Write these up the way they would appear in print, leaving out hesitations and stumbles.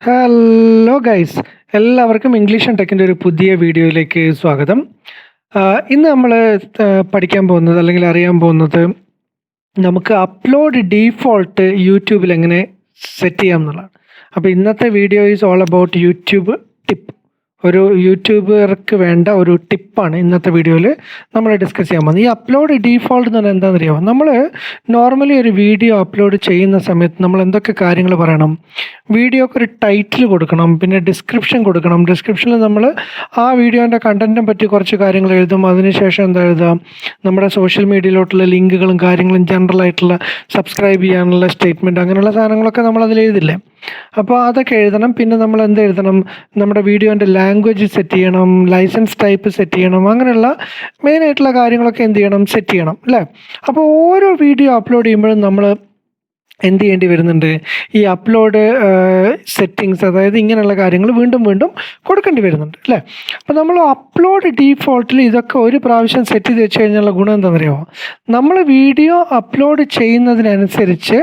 Hello guys, എല്ലാവർക്കും English and ടെക്കിൻ്റെ ഒരു പുതിയ വീഡിയോയിലേക്ക് സ്വാഗതം. ഇന്ന് നമ്മൾ പഠിക്കാൻ പോകുന്നത് അല്ലെങ്കിൽ അറിയാൻ പോകുന്നത് നമുക്ക് അപ്ലോഡ് ഡീഫോൾട്ട് യൂട്യൂബിൽ എങ്ങനെ സെറ്റ് ചെയ്യാം എന്നുള്ളതാണ്. അപ്പോൾ ഇന്നത്തെ video is all about YouTube tip. ഒരു യൂട്യൂബർക്ക് വേണ്ട ഒരു ടിപ്പാണ് ഇന്നത്തെ വീഡിയോയിൽ നമ്മൾ ഡിസ്കസ് ചെയ്യാൻ പോകുന്നത്. ഈ അപ്ലോഡ് ഡീഫോൾട്ട് എന്ന് പറഞ്ഞാൽ എന്താണെന്ന് അറിയാമോ? നമ്മൾ നോർമലി ഒരു വീഡിയോ അപ്ലോഡ് ചെയ്യുന്ന സമയത്ത് നമ്മൾ എന്തൊക്കെ കാര്യങ്ങൾ പറയണം? വീഡിയോക്ക് ഒരു ടൈറ്റിൽ കൊടുക്കണം, പിന്നെ ഡിസ്ക്രിപ്ഷൻ കൊടുക്കണം. ഡിസ്ക്രിപ്ഷനിൽ നമ്മൾ ആ വീഡിയോൻ്റെ കണ്ടൻറ്റിനെ പറ്റി കുറച്ച് കാര്യങ്ങൾ എഴുതും. അതിനുശേഷം എന്താ എഴുതാം? നമ്മുടെ സോഷ്യൽ മീഡിയയിലോട്ടുള്ള ലിങ്കുകളും കാര്യങ്ങളും, ജനറൽ ആയിട്ടുള്ള സബ്സ്ക്രൈബ് ചെയ്യാനുള്ള സ്റ്റേറ്റ്മെൻറ്റ്, അങ്ങനെയുള്ള സാധനങ്ങളൊക്കെ നമ്മൾ അതിൽ എഴുതില്ലേ? അപ്പോൾ അതൊക്കെ എഴുതണം. പിന്നെ നമ്മൾ എന്ത് എഴുതണം? നമ്മുടെ വീഡിയോൻ്റെ ലാംഗ്വേജ് സെറ്റ് ചെയ്യണം, ലൈസൻസ് ടൈപ്പ് സെറ്റ് ചെയ്യണം, അങ്ങനെയുള്ള മെയിനായിട്ടുള്ള കാര്യങ്ങളൊക്കെ എന്ത് ചെയ്യണം? സെറ്റ് ചെയ്യണം അല്ലേ? അപ്പോൾ ഓരോ വീഡിയോ അപ്ലോഡ് ചെയ്യുമ്പോഴും നമ്മൾ എന്ത് ചെയ്യേണ്ടി വരുന്നുണ്ട്? ഈ അപ്ലോഡ് സെറ്റിങ്സ്, അതായത് ഇങ്ങനെയുള്ള കാര്യങ്ങൾ വീണ്ടും വീണ്ടും കൊടുക്കേണ്ടി വരുന്നുണ്ട് അല്ലേ? അപ്പോൾ നമ്മൾ അപ്ലോഡ് ഡീഫോൾട്ടിൽ ഇതൊക്കെ ഒരു പ്രാവശ്യം സെറ്റ് ചെയ്ത് വെച്ച് കഴിഞ്ഞുള്ള ഗുണം എന്താണെന്ന് അറിയാമോ? നമ്മൾ വീഡിയോ അപ്ലോഡ് ചെയ്യുന്നതിനനുസരിച്ച്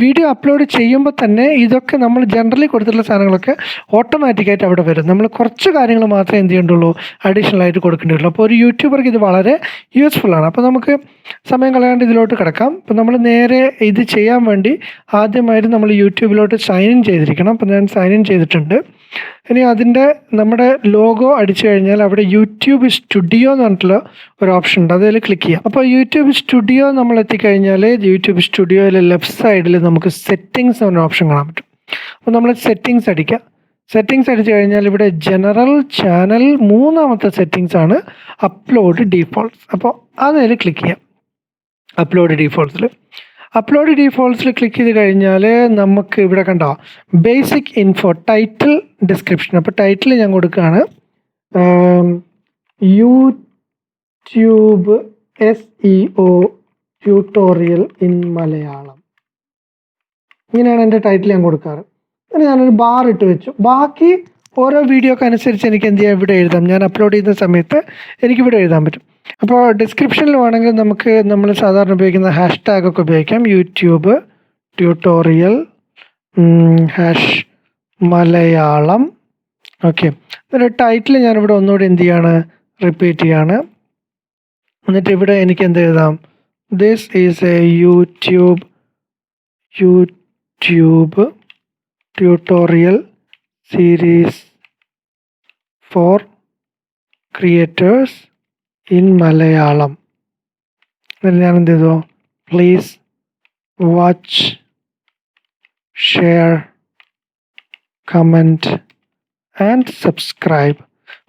വീഡിയോ അപ്ലോഡ് ചെയ്യുമ്പോൾ തന്നെ ഇതൊക്കെ നമ്മൾ ജനറലി കൊടുത്തിട്ടുള്ള സാധനങ്ങളൊക്കെ ഓട്ടോമാറ്റിക്കായിട്ട് അവിടെ വരും. നമ്മൾ കുറച്ച് കാര്യങ്ങൾ മാത്രമേ എന്ത് ചെയ്യേണ്ടുള്ളൂ? അഡീഷണൽ ആയിട്ട് കൊടുക്കേണ്ടിയുള്ളൂ. അപ്പോൾ ഒരു യൂട്യൂബർക്ക് ഇത് വളരെ യൂസ്ഫുള്ളാണ്. അപ്പോൾ നമുക്ക് സമയം കളയാണ്ട് ഇതിലോട്ട് കിടക്കാം. അപ്പോൾ നമ്മൾ നേരെ ഇത് ചെയ്യാൻ വേണ്ടി ആദ്യമായിട്ട് നമ്മൾ യൂട്യൂബിലോട്ട് സൈൻ ഇൻ ചെയ്തിരിക്കണം. അപ്പോൾ ഞാൻ സൈൻ ഇൻ ചെയ്തിട്ടുണ്ട്. ഇനി അതിൻ്റെ നമ്മുടെ ലോഗോ അടിച്ചു കഴിഞ്ഞാൽ അവിടെ യൂട്യൂബ് സ്റ്റുഡിയോ എന്ന് പറഞ്ഞിട്ടുള്ള ഒരു ഓപ്ഷൻ ഉണ്ട്, അതിൽ ക്ലിക്ക് ചെയ്യാം. അപ്പോൾ യൂട്യൂബ് സ്റ്റുഡിയോ നമ്മൾ എത്തിക്കഴിഞ്ഞാൽ യൂട്യൂബ് സ്റ്റുഡിയോയിലെ ലെഫ്റ്റ് സൈഡിൽ നമുക്ക് സെറ്റിങ്സ് എന്ന ഓപ്ഷൻ കാണാൻ പറ്റും. അപ്പോൾ നമ്മൾ സെറ്റിങ്സ് അടിക്കുക. സെറ്റിങ്സ് അടിച്ചു കഴിഞ്ഞാൽ ഇവിടെ ജനറൽ ചാനൽ മൂന്നാമത്തെ സെറ്റിങ്സ് ആണ് അപ്ലോഡ് ഡീഫോൾട്ട്സ്. അപ്പോൾ അതിൽ ക്ലിക്ക് ചെയ്യാം. അപ്ലോഡ് ഡീഫോൾട്ട്സിൽ ക്ലിക്ക് ചെയ്ത് കഴിഞ്ഞാൽ നമുക്ക് ഇവിടെ കണ്ടോ ബേസിക് ഇൻഫോ, ടൈറ്റിൽ, ഡിസ്ക്രിപ്ഷൻ. അപ്പോൾ ടൈറ്റിൽ ഞാൻ കൊടുക്കുകയാണ് YouTube SEO tutorial in Malayalam. ഇങ്ങനെയാണ് എൻ്റെ ടൈറ്റിൽ ഞാൻ കൊടുക്കാറ്. അങ്ങനെ ഞാനൊരു ബാർ ഇട്ട് വെച്ചു. ബാക്കി ഓരോ വീഡിയോക്ക് അനുസരിച്ച് എനിക്ക് എന്ത് ചെയ്യാം? ഇവിടെ എഴുതാം. ഞാൻ അപ്ലോഡ് ചെയ്യുന്ന സമയത്ത് എനിക്കിവിടെ എഴുതാൻ പറ്റും. അപ്പോൾ ഡിസ്ക്രിപ്ഷനിൽ വേണമെങ്കിൽ നമുക്ക് നമ്മൾ സാധാരണ ഉപയോഗിക്കുന്ന #ഒക്കെ ഉപയോഗിക്കാം. YouTube tutorial Malayalam. ഓക്കെ, എന്നിട്ട് ടൈറ്റിൽ ഞാനിവിടെ ഒന്നുകൂടി എന്ത് ചെയ്യാണ്? റിപ്പീറ്റ് ചെയ്യാണ്. എന്നിട്ട് ഇവിടെ എനിക്ക് എന്ത് എഴുതാം? This is a YouTube tutorial series for creators in Malayalam. എന്നിട്ട് ഞാൻ എന്ത് ചെയ്തു? Please watch, share, comment and subscribe.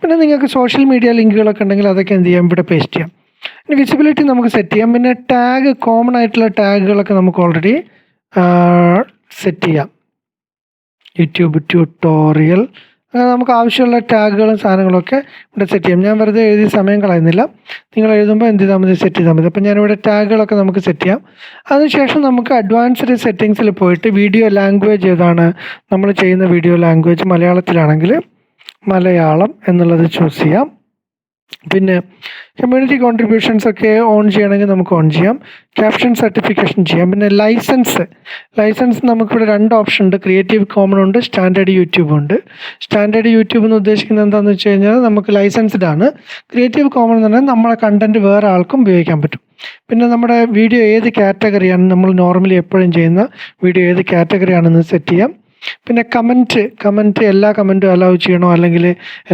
പിന്നെ നിങ്ങൾക്ക് സോഷ്യൽ മീഡിയ ലിങ്കുകളൊക്കെ ഉണ്ടെങ്കിൽ അതൊക്കെ എന്ത് ചെയ്യാം? ഇവിടെ പേസ്റ്റ് ചെയ്യാം. പിന്നെ വിസിബിലിറ്റി നമുക്ക് സെറ്റ് ചെയ്യാം. പിന്നെ ടാഗ്, കോമൺ ആയിട്ടുള്ള ടാഗുകളൊക്കെ നമുക്ക് ഓൾറെഡി സെറ്റ് ചെയ്യാം. യൂട്യൂബ് ട്യൂട്ടോറിയൽ, അങ്ങനെ നമുക്ക് ആവശ്യമുള്ള ടാഗുകളും സാധനങ്ങളൊക്കെ ഇവിടെ സെറ്റ് ചെയ്യാം. ഞാൻ വെറുതെ എഴുതി സമയം കളയുന്നില്ല. നിങ്ങൾ എഴുതുമ്പോൾ എന്ത് ചെയ്താൽ മതി? സെറ്റ് ചെയ്താൽ മതി. അപ്പോൾ ഞാനിവിടെ ടാഗുകളൊക്കെ നമുക്ക് സെറ്റ് ചെയ്യാം. അതിനുശേഷം നമുക്ക് അഡ്വാൻസ്ഡ് സെറ്റിങ്സിൽ പോയിട്ട് വീഡിയോ ലാംഗ്വേജ് ഏതാണ്? നമ്മൾ ചെയ്യുന്ന വീഡിയോ ലാംഗ്വേജ് മലയാളത്തിലാണെങ്കിൽ മലയാളം എന്നുള്ളത് ചൂസ് ചെയ്യാം. പിന്നെ കമ്മ്യൂണിറ്റി കോൺട്രിബ്യൂഷൻസ് ഒക്കെ ഓൺ ചെയ്യണമെങ്കിൽ നമുക്ക് ഓൺ ചെയ്യാം. ക്യാപ്ഷൻ സർട്ടിഫിക്കേഷൻ ചെയ്യാം. പിന്നെ ലൈസൻസ് നമുക്കിവിടെ 2 ഓപ്ഷൻ ഉണ്ട്. ക്രിയേറ്റീവ് കോമൺ ഉണ്ട്, സ്റ്റാൻഡേർഡ് യൂട്യൂബ് ഉണ്ട്. സ്റ്റാൻഡേർഡ് യൂട്യൂബ് എന്ന് ഉദ്ദേശിക്കുന്നത് എന്താണെന്ന് വെച്ച് കഴിഞ്ഞാൽ നമുക്ക് ലൈസൻസ്ഡ് ആണ്. ക്രിയേറ്റീവ് കോമൺ എന്ന് പറഞ്ഞാൽ നമ്മളെ കണ്ടൻറ്റ് വേറെ ആൾക്കും ഉപയോഗിക്കാൻ പറ്റും. പിന്നെ നമ്മുടെ വീഡിയോ ഏത് കാറ്റഗറിയാണ്, നമ്മൾ നോർമലി എപ്പോഴും ചെയ്യുന്ന വീഡിയോ ഏത് കാറ്റഗറിയാണെന്ന് സെറ്റ് ചെയ്യാം. പിന്നെ കമൻറ്റ് എല്ലാ കമൻറ്റും അലൗ ചെയ്യണോ, അല്ലെങ്കിൽ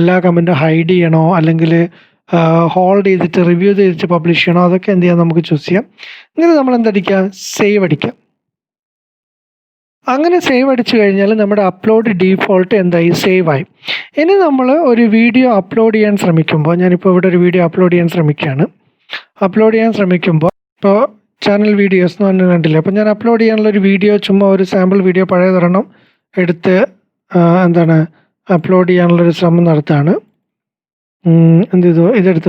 എല്ലാ കമൻറ്റും ഹൈഡ് ചെയ്യണോ, അല്ലെങ്കിൽ ഹോൾഡ് ചെയ്തിട്ട് റിവ്യൂ ചെയ്തിട്ട് പബ്ലിഷ് ചെയ്യണോ, അതൊക്കെ എന്ത് ചെയ്യാം? നമുക്ക് ചൂസ് ചെയ്യാം. ഇങ്ങനെ നമ്മൾ എന്തടിക്കുക? സേവ് അടിക്കുക. അങ്ങനെ സേവ് അടിച്ചു കഴിഞ്ഞാൽ നമ്മുടെ അപ്ലോഡ് ഡീഫോൾട്ട് എന്തായി? സേവായി. ഇനി നമ്മൾ ഒരു വീഡിയോ അപ്ലോഡ് ചെയ്യാൻ ശ്രമിക്കുമ്പോൾ, ഞാനിപ്പോൾ ഇവിടെ ഒരു വീഡിയോ അപ്ലോഡ് ചെയ്യാൻ ശ്രമിക്കുമ്പോൾ ഇപ്പോൾ ചാനൽ വീഡിയോസ് എന്ന് പറഞ്ഞാൽ കണ്ടില്ല. അപ്പോൾ ഞാൻ അപ്ലോഡ് ചെയ്യാനുള്ള ഒരു വീഡിയോ, ചുമ്മാ ഒരു സാമ്പിൾ വീഡിയോ പഴയതൊരെണ്ണം എടുത്ത് അപ്ലോഡ് ചെയ്യാനുള്ളൊരു ശ്രമം നടത്തുകയാണ്. എന്ത് ചെയ്തു? ഇതെടുത്ത്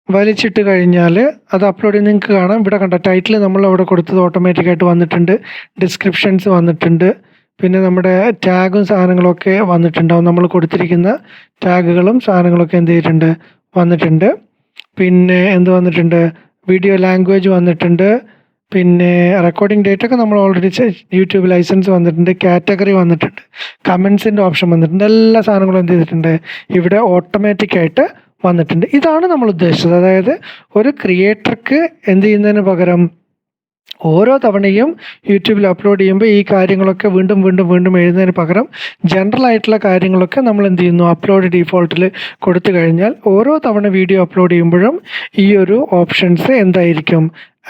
വലിച്ചിട്ട് കഴിഞ്ഞാൽ അത് അപ്ലോഡ് ചെയ്ത് നിങ്ങൾക്ക് കാണാം. ഇവിടെ കണ്ട ടൈറ്റിൽ നമ്മൾ അവിടെ കൊടുത്തത് ഓട്ടോമാറ്റിക്കായിട്ട് വന്നിട്ടുണ്ട്. ഡിസ്ക്രിപ്ഷൻസ് വന്നിട്ടുണ്ട്. പിന്നെ നമ്മുടെ ടാഗും സാധനങ്ങളൊക്കെ വന്നിട്ടുണ്ടാവും. നമ്മൾ കൊടുത്തിരിക്കുന്ന ടാഗുകളും സാധനങ്ങളൊക്കെ എന്ത് ചെയ്തിട്ടുണ്ട്? വന്നിട്ടുണ്ട്. പിന്നെ എന്ത് വന്നിട്ടുണ്ട്? വീഡിയോ ലാംഗ്വേജ് വന്നിട്ടുണ്ട്. പിന്നെ റെക്കോർഡിംഗ് ഡേറ്റ് ഒക്കെ നമ്മൾ ഓൾറെഡി യൂട്യൂബ് ലൈസൻസ് വന്നിട്ടുണ്ട്, കാറ്റഗറി വന്നിട്ടുണ്ട്, കമൻസിൻ്റെ ഓപ്ഷൻ വന്നിട്ടുണ്ട്, എല്ലാ സാധനങ്ങളും എന്ത് ചെയ്തിട്ടുണ്ട് ഇവിടെ ഓട്ടോമാറ്റിക്കായിട്ട് വന്നിട്ടുണ്ട്. ഇതാണ് നമ്മൾ ഉദ്ദേശിച്ചത്. അതായത് ഒരു ക്രിയേറ്റർക്ക് എന്ത് ചെയ്യുന്നതിന് പകരം ഓരോ തവണയും യൂട്യൂബിൽ അപ്ലോഡ് ചെയ്യുമ്പോൾ ഈ കാര്യങ്ങളൊക്കെ വീണ്ടും വീണ്ടും വീണ്ടും എഴുതുന്നതിന് പകരം ജനറൽ ആയിട്ടുള്ള കാര്യങ്ങളൊക്കെ നമ്മൾ എന്ത് ചെയ്യുന്നു, അപ്ലോഡ് ഡീഫോൾട്ടിൽ കൊടുത്തു കഴിഞ്ഞാൽ ഓരോ തവണ വീഡിയോ അപ്ലോഡ് ചെയ്യുമ്പോഴും ഈ ഒരു ഓപ്ഷൻസ് എന്തായിരിക്കും,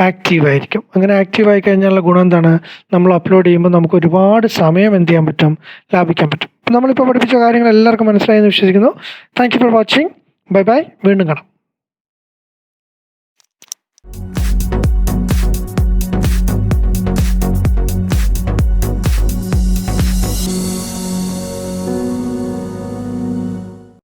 ആക്റ്റീവായിരിക്കും. അങ്ങനെ ആക്റ്റീവായി കഴിഞ്ഞാലുള്ള ഗുണം എന്താണ്, നമ്മൾ അപ്ലോഡ് ചെയ്യുമ്പോൾ നമുക്ക് ഒരുപാട് സമയം എന്ത് ചെയ്യാൻ പറ്റും, ലാഭിക്കാൻ പറ്റും. നമ്മളിപ്പോൾ പഠിപ്പിച്ച കാര്യങ്ങൾ എല്ലാവർക്കും മനസ്സിലായെന്ന് വിശ്വസിക്കുന്നു. Thank you for watching. Bye bye. വീണ്ടും കാണാം.